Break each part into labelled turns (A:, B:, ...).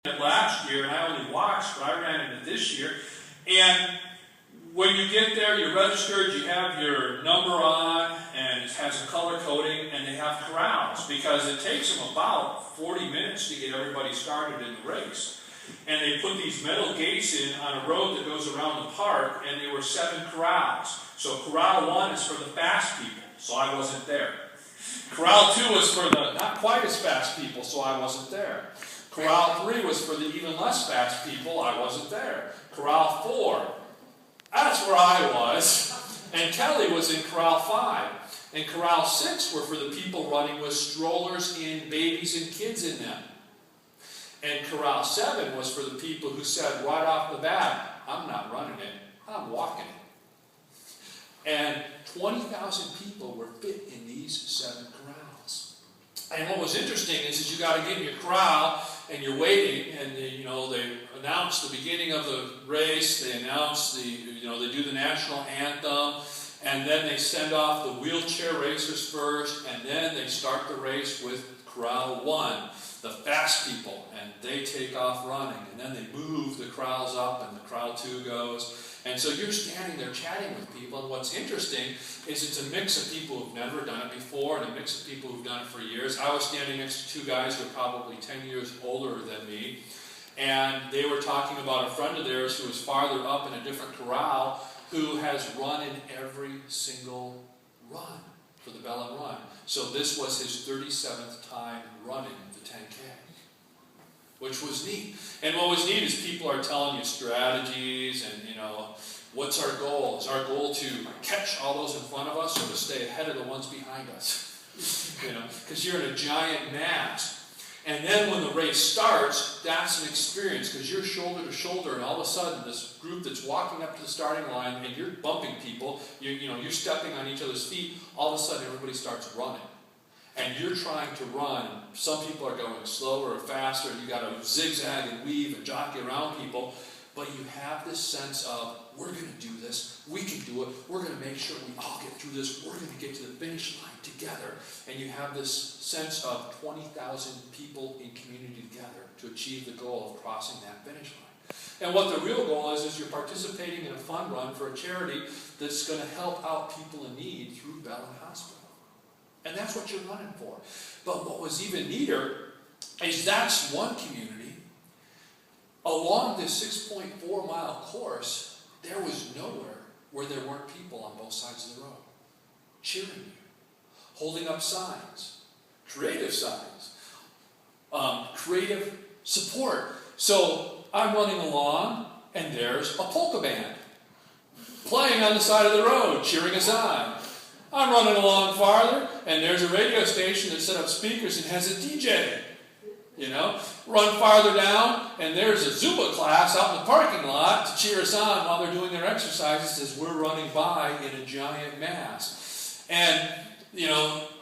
A: last year, and I only watched, but I ran it this year. And when you get there, you're registered, you have your number on, and it has a color coding, and they have corrals, because it takes them about 40 minutes to get everybody started in the race. And they put these metal gates in on a road that goes around the park, and there were 7 corrals. So corral 1 is for the fast people, so I wasn't there. Corral 2 was for the not quite as fast people, so I wasn't there. Corral 3 was for the even less fast people, I wasn't there. Corral 4, that's where I was. And Kelly was in Corral 5. And Corral 6 were for the people running with strollers and babies and kids in them. And Corral 7 was for the people who said right off the bat, I'm not running it, I'm walking it. And 20,000 people were fit in these 7 corrals. And what was interesting is you got to get in your corral and you're waiting, and they announce the beginning of the race. They announce they do the national anthem, and then they send off the wheelchair racers first, and then they start the race with Corral 1, the fast people, and they take off running, and then they move the corrals up, and the Corral 2 goes. And so you're standing there chatting with people, and what's interesting is it's a mix of people who've never done it before and a mix of people who've done it for years. I was standing next to 2 guys who are probably 10 years older than me, and they were talking about a friend of theirs who was farther up in a different corral who has run in every single run for the Bellin Run. So this was his 37th time running the 10K. Which was neat. And what was neat is people are telling you strategies and, what's our goal? Is our goal to catch all those in front of us or to stay ahead of the ones behind us? Because you're in a giant mass. And then when the race starts, that's an experience because you're shoulder to shoulder, and all of a sudden this group that's walking up to the starting line and you're bumping people, you're stepping on each other's feet, all of a sudden everybody starts running. And you're trying to run. Some people are going slower or faster. You got to zigzag and weave and jockey around people. But you have this sense of, we're going to do this. We can do it. We're going to make sure we all get through this. We're going to get to the finish line together. And you have this sense of 20,000 people in community together to achieve the goal of crossing that finish line. And what the real goal is you're participating in a fun run for a charity that's going to help out people in need through Bellin Hospital. And that's what you're running for. But what was even neater is that's one community. Along this 6.4 mile course, there was nowhere where there weren't people on both sides of the road, cheering you, holding up signs, creative signs, creative support. So I'm running along, and there's a polka band playing on the side of the road, cheering us on. I'm running along farther, and there's a radio station that set up speakers and has a DJ. Run farther down, and there's a Zumba class out in the parking lot to cheer us on while they're doing their exercises as we're running by in a giant mass. And,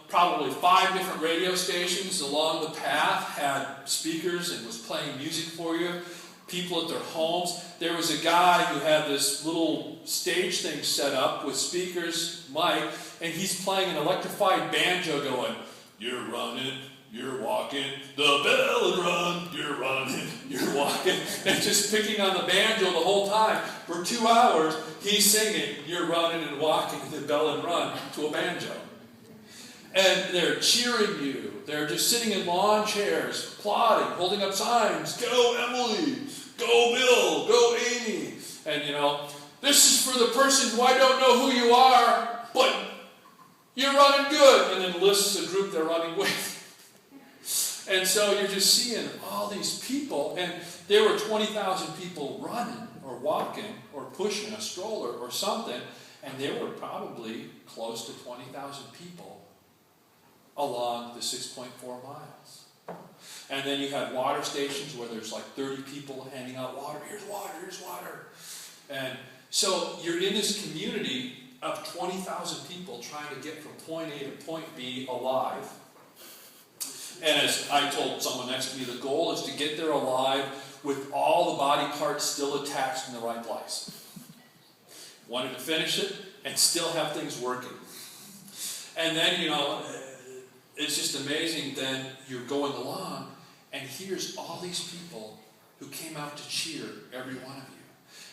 A: probably 5 different radio stations along the path had speakers and was playing music for you. People at their homes. There was a guy who had this little stage thing set up with speakers, mic, and he's playing an electrified banjo going, you're running, you're walking, the Bellin Run, you're running, you're walking, and just picking on the banjo the whole time. For 2 hours, he's singing, you're running and walking the Bellin Run to a banjo. And they're cheering you. They're just sitting in lawn chairs, applauding, holding up signs. Go Emily! Go Bill! Go Amy! And this is for the person who I don't know who you are, but you're running good. And then lists a group they're running with. And so you're just seeing all these people, and there were 20,000 people running or walking or pushing a stroller or something, and there were probably close to 20,000 people along the 6.4 miles. And then you had water stations where there's like 30 people handing out water. Here's water, here's water. And so you're in this community of 20,000 people trying to get from point A to point B alive. And as I told someone next to me, the goal is to get there alive with all the body parts still attached in the right place. Wanted to finish it and still have things working. And then, it's just amazing. Then you're going along, and here's all these people who came out to cheer every one of you.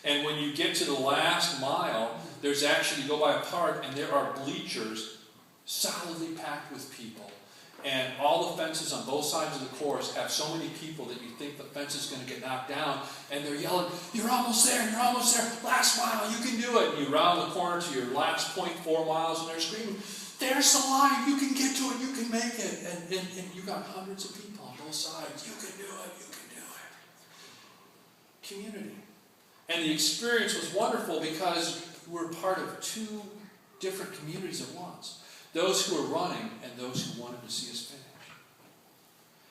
A: And when you get to the last mile, there's actually, you go by a park, and there are bleachers solidly packed with people. And all the fences on both sides of the course have so many people that you think the fence is going to get knocked down. And they're yelling, "You're almost there, you're almost there, last mile, you can do it." And you round the corner to your last 0.4 miles, and they're screaming, "There's the line, you can get to it, you can make it." And you got hundreds of people on both sides. "You can do it, you can do it." Community. And the experience was wonderful because we're part of two different communities at once. Those who were running and those who wanted to see us finish.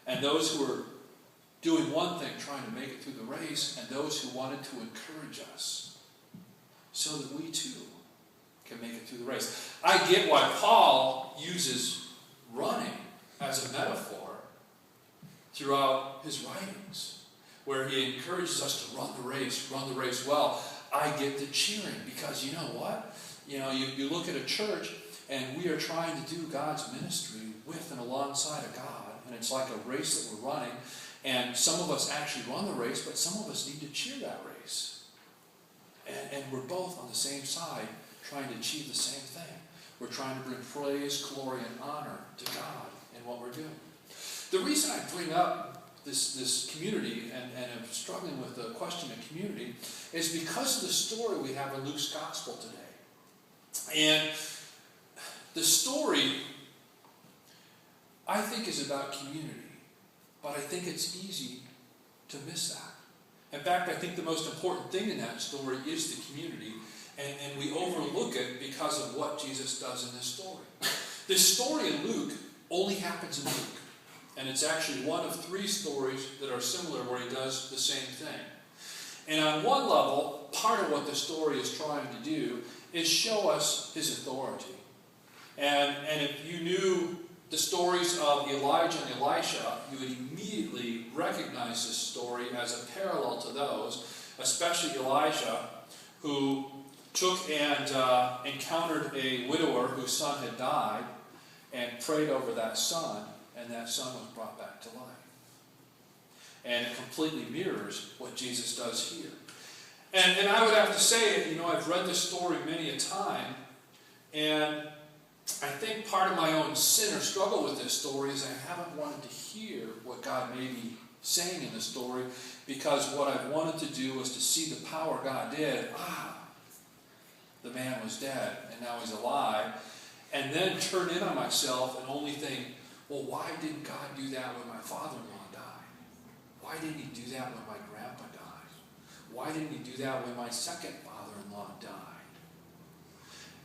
A: And those who were doing one thing, trying to make it through the race, and those who wanted to encourage us so that we too can make it through the race. I get why Paul uses running as a metaphor throughout his writings, where he encourages us to run the race well. I get the cheering because you know what? You look at a church, and we are trying to do God's ministry with and alongside of God. And it's like a race that we're running. And some of us actually run the race, but some of us need to cheer that race. And we're both on the same side trying to achieve the same thing. We're trying to bring praise, glory, and honor to God in what we're doing. The reason I bring up this community and am struggling with the question of community is because of the story we have in Luke's Gospel today. And the story, I think, is about community, but I think it's easy to miss that. In fact, I think the most important thing in that story is the community, and we overlook it because of what Jesus does in this story. This story in Luke only happens in Luke, and it's actually one of 3 stories that are similar where he does the same thing. And on one level, part of what the story is trying to do is show us his authority. And if you knew the stories of Elijah and Elisha, you would immediately recognize this story as a parallel to those, especially Elisha, who took and encountered a widower whose son had died and prayed over that son, and that son was brought back to life. And it completely mirrors what Jesus does here. And I would have to say, I've read this story many a time, and I think part of my own sin or struggle with this story is I haven't wanted to hear what God may be saying in the story, because what I've wanted to do was to see the power God did. The man was dead and now he's alive. And then turn in on myself and only think, well, why didn't God do that when my father-in-law died? Why didn't he do that when my grandpa died? Why didn't he do that when my second father-in-law died?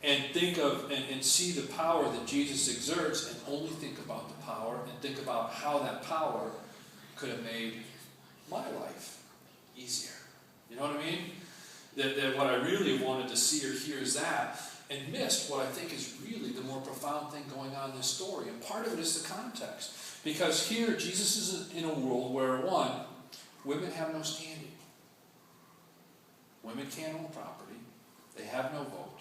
A: And think of and see the power that Jesus exerts, and only think about the power and think about how that power could have made my life easier. You know what I mean? That what I really wanted to see or hear is that, and missed what I think is really the more profound thing going on in this story. And part of it is the context. Because here Jesus is in a world where, one, women have no standing. Women can't own property. They have no vote.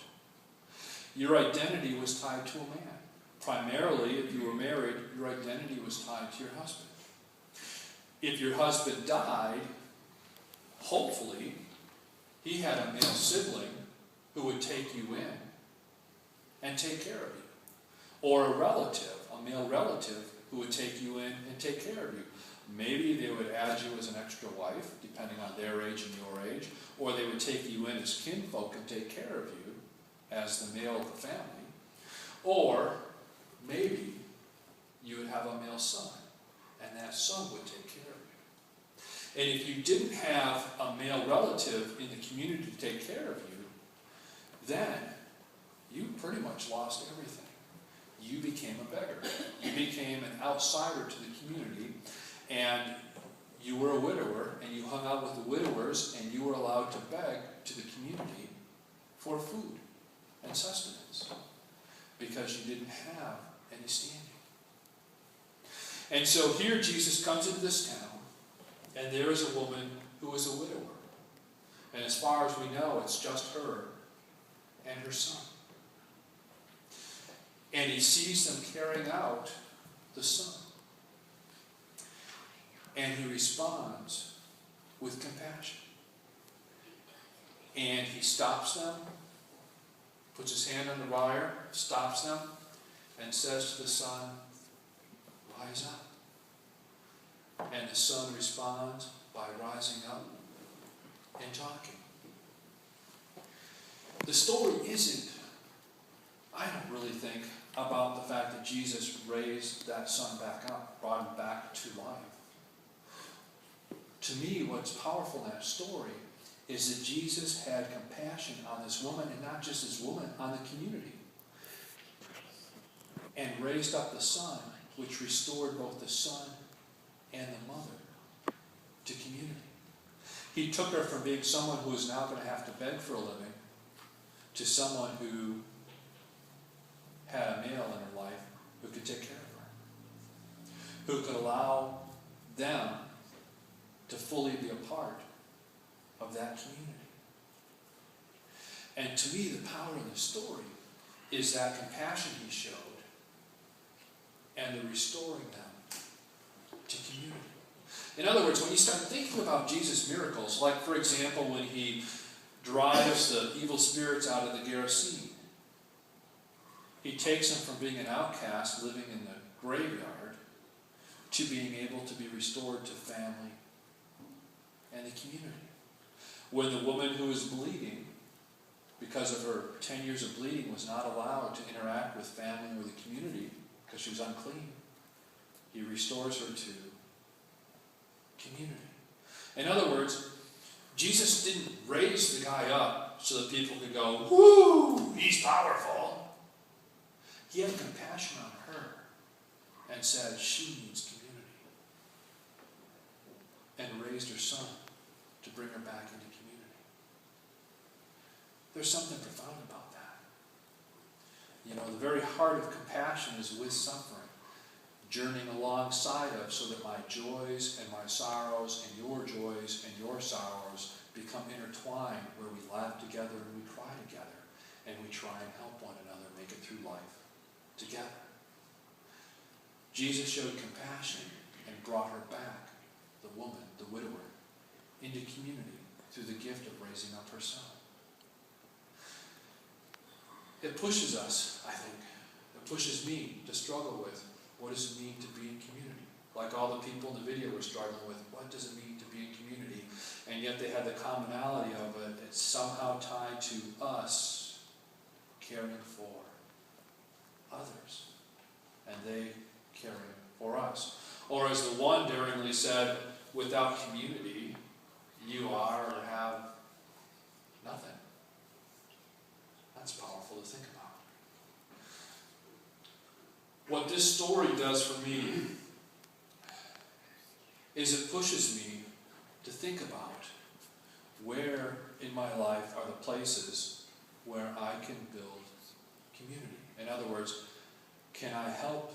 A: Your identity was tied to a man. Primarily, if you were married, your identity was tied to your husband. If your husband died, hopefully, he had a male sibling who would take you in and take care of you. Or a relative, a male relative, who would take you in and take care of you. Maybe they would add you as an extra wife, depending on their age and your age, or they would take you in as kinfolk and take care of you as the male of the family. Or maybe you would have a male son, and that son would take care of you. And if you didn't have a male relative in the community to take care of you, then you pretty much lost everything. You became a beggar. You became an outsider to the community, and you were a widower, and you hung out with the widowers, and you were allowed to beg to the community for food and sustenance because you didn't have any standing. And so here Jesus comes into this town, and there is a woman who is a widower. And as far as we know, it's just her and her son. And he sees them carrying out the son. And he responds with And he stops them, puts his hand on the wire, stops them, and says to the son, rise up. And the son responds by rising up and talking. The story isn't, I don't really think, about the fact that Jesus raised that son back up, brought him back to life. To me, what's powerful in that story is that Jesus had compassion on this woman, and not just this woman, on the community. And raised up the son, which restored both the son and the mother to community. He took her from being someone who was now going to have to beg for a living to someone who had a male in her life who could take care of her, who could allow them to fully be a part of that community. And to me, the power in the story is that compassion he showed and the restoring them to community. In other words, when you start thinking about Jesus' miracles, like for example when he drives the evil spirits out of the Gerasene, he takes them from being an outcast living in the graveyard to being able to be restored to family and the community. When the woman who was bleeding, because of her 10 years of bleeding, was not allowed to interact with family or the community because she was unclean, he restores her to community. In other words, Jesus didn't raise the guy up so that people could go, whoo, he's powerful. He had compassion on her and said she needs community, and raised her son to bring her back into community. There's something profound about that. You know, the very heart of compassion is with suffering, journeying alongside of, so that my joys and my sorrows and your joys and your sorrows become intertwined, where we laugh together and we cry together, and we try and help one another make it through life together. Jesus showed compassion and brought her back, the woman, the widower, into community through the gift of raising up her son. It pushes us, I think, it pushes me to struggle with, what does it mean to be in community? Like all the people in the video were struggling with, what does it mean to be in community? And yet they had the commonality of it. It's somehow tied to us caring for others, and they caring for us. Or as the one daringly said, without community, you are or have nothing. That's powerful to think about. What this story does for me is it pushes me to think about where in my life are the places where I can build community. In other words, can I help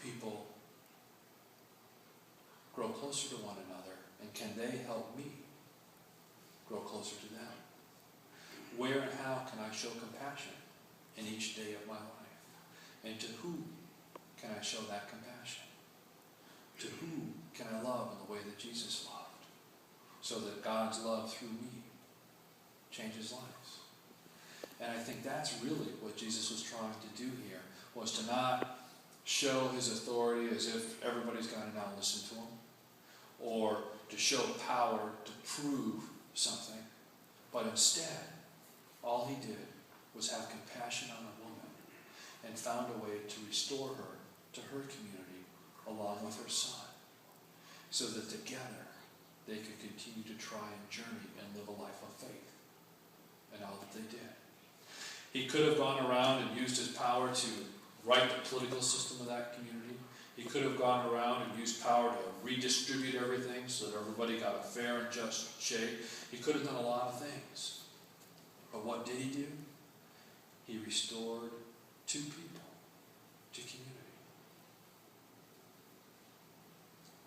A: people grow closer to one another, and can they help me grow closer to them? Where and how can I show compassion in each day of my life? And to whom can I show that compassion? To whom can I love in the way that Jesus loved, so that God's love through me changes lives? And I think that's really what Jesus was trying to do here, was to not show his authority as if everybody's got to now listen to him, or to show power to prove something, but instead, all he did was have compassion on a woman and found a way to restore her to her community along with her son, so that together they could continue to try and journey and live a life of faith. And all that they did. He could have gone around and used his power to right the political system of that community. He could have gone around and used power to redistribute everything so that everybody got a fair and just shake. He could have done a lot of things. But what did he do? He restored two people to community.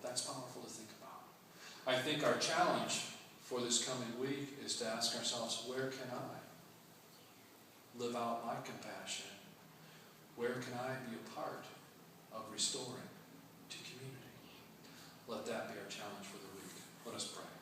A: That's powerful to think about. I think our challenge for this coming week is to ask ourselves, where can I live out my compassion? Where can I be a part of restoring to community? Let that be our challenge for the week. Let us pray.